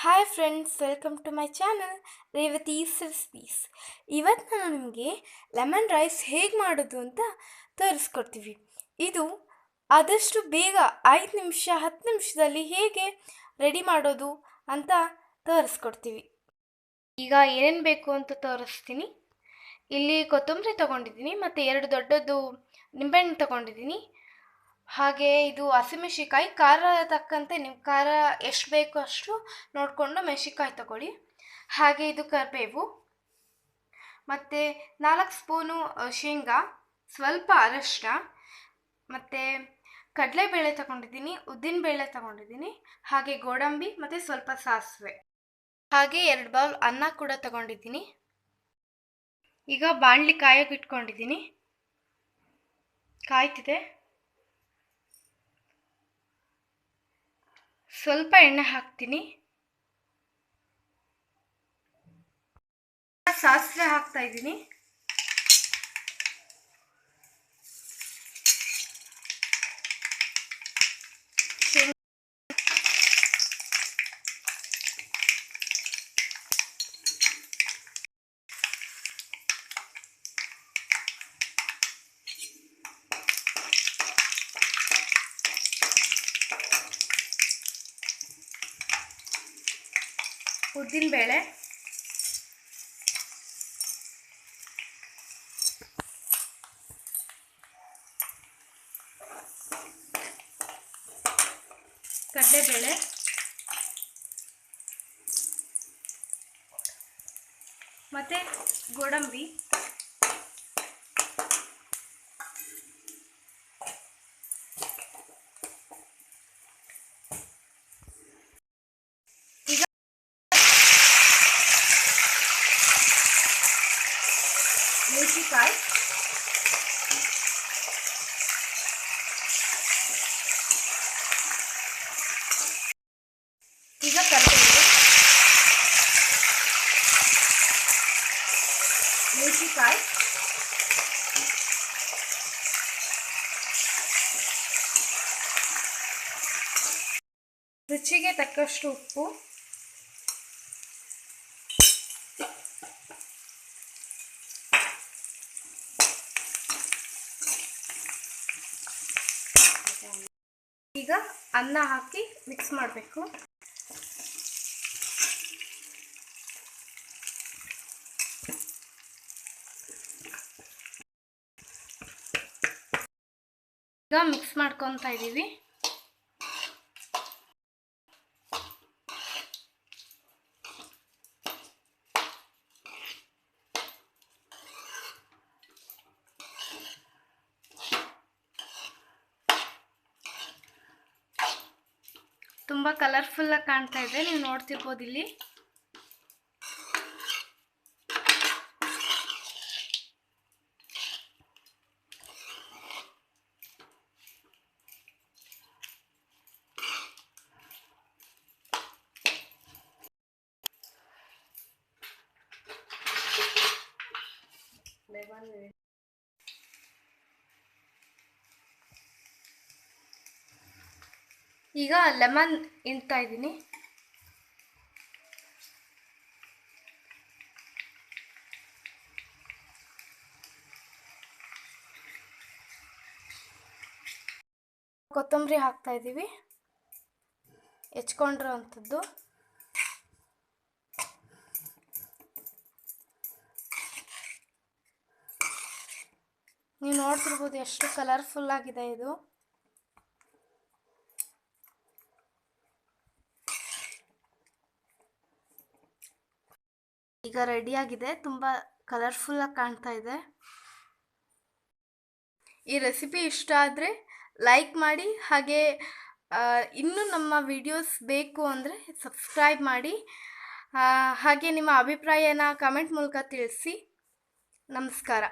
Hi friends, welcome to my channel Revathi's recipes. ಇವತ್ತು ನಾನು ನಿಮಗೆ ಲೆಮನ್ ರೈಸ್ ಹೇಗೆ ಮಾಡೋದು ಅಂತ ತೋರಿಸ್ಕೊಡ್ತೀವಿ. ಇದು ಆದಷ್ಟು ಬೇಗ 5 ನಿಮಿಷ 10 ನಿಮಿಷದಲ್ಲಿ ಹೇಗೆ ರೆಡಿ ಮಾಡೋದು ಅಂತ ತೋರಿಸ್ಕೊಡ್ತೀವಿ. ಈಗ ಏನೇನು ಬೇಕು ಅಂತ ತೋರಿಸ್ತೀನಿ. ಇಲ್ಲಿ ಕೊತ್ತಂಬರಿ ತೊಗೊಂಡಿದ್ದೀನಿ ಮತ್ತು 2 ದೊಡ್ಡದು ನಿಂಬೆಹಣ್ಣು ತೊಗೊಂಡಿದ್ದೀನಿ. ಹಾಗೆ ಇದು ಹಸಿಮೆಣಸಿಕಾಯಿ, ಖಾರ ತಕ್ಕಂತೆ ನಿಮ್ಮ ಖಾರ ಎಷ್ಟು ಬೇಕೋ ಅಷ್ಟು ನೋಡಿಕೊಂಡು ಮೆಣಸಿಕಾಯಿ ತಗೊಳ್ಳಿ. ಹಾಗೆ ಇದು ಕರಿಬೇವು ಮತ್ತು 4 ಸ್ಪೂನು ಶೇಂಗಾ, ಸ್ವಲ್ಪ ಅರಶಿನ ಮತ್ತು ಕಡಲೆಬೇಳೆ ತಗೊಂಡಿದ್ದೀನಿ, ಉದ್ದಿನಬೇಳೆ ತಗೊಂಡಿದ್ದೀನಿ, ಹಾಗೆ ಗೋಡಂಬಿ ಮತ್ತು ಸ್ವಲ್ಪ ಸಾಸಿವೆ, ಹಾಗೆ 2 ಬೌಲ್ ಅನ್ನ ಕೂಡ ತಗೊಂಡಿದ್ದೀನಿ. ಈಗ ಬಾಣಲಿ ಕಾಯೋಕೆ ಇಟ್ಕೊಂಡಿದ್ದೀನಿ, ಕಾಯ್ತಿದೆ. ಸ್ವಲ್ಪ ಎಣ್ಣೆ ಹಾಕ್ತೀನಿ, ಸಾಸಿವೆ ಹಾಕ್ತಾ ಇದ್ದೀನಿ, ಉದ್ದಿನಬೇಳೆ, ಕಡಲೆಬೇಳೆ, ಮತ್ತು ಗೋಡಂಬಿ, ಮೆಣಸಿಕಾಯಿ, ಈಗ ಕರಿಬೇವು, ಮೆಣಸಿಕಾಯಿ, ರುಚಿಗೆ ತಕ್ಕಷ್ಟು ಉಪ್ಪು, ಈಗ ಅನ್ನ ಹಾಕಿ ಮಿಕ್ಸ್ ಮಾಡಬೇಕು. ಈಗ ಮಿಕ್ಸ್ ಮಾಡ್ಕೊತಾ ಇದ್ದೀವಿ. ತುಂಬ ಕಲರ್ಫುಲ್ಲಾಗಿ ಕಾಣ್ತಾ ಇದೆ, ನೀವು ನೋಡ್ತಿರ್ಬೋದು ಇಲ್ಲಿ. ಈಗ ಲೆಮನ್ ಹಿಂಡ್ತಾ ಇದ್ದೀನಿ. ಕೊತ್ತಂಬರಿ ಹಾಕ್ತಾ ಇದ್ದೀವಿ, ಹೆಚ್ಕೊಂಡಿರೋ ಅಂಥದ್ದು. ನೀವು ನೋಡ್ತಿರ್ಬೋದು ಎಷ್ಟು ಕಲರ್ಫುಲ್ ಆಗಿದೆ ಇದು. ಈಗ ರೆಡಿಯಾಗಿದೆ, ತುಂಬ ಕಲರ್ಫುಲ್ಲಾಗಿ ಕಾಣ್ತಾ ಇದೆ. ಈ ರೆಸಿಪಿ ಇಷ್ಟ ಆದರೆ ಲೈಕ್ ಮಾಡಿ, ಹಾಗೆ ಇನ್ನೂ ನಮ್ಮ ವಿಡಿಯೋಸ್ ಬೇಕು ಅಂದರೆ ಸಬ್ಸ್ಕ್ರೈಬ್ ಮಾಡಿ, ಹಾಗೆ ನಿಮ್ಮ ಅಭಿಪ್ರಾಯನ ಕಮೆಂಟ್ ಮೂಲಕ ತಿಳಿಸಿ. ನಮಸ್ಕಾರ.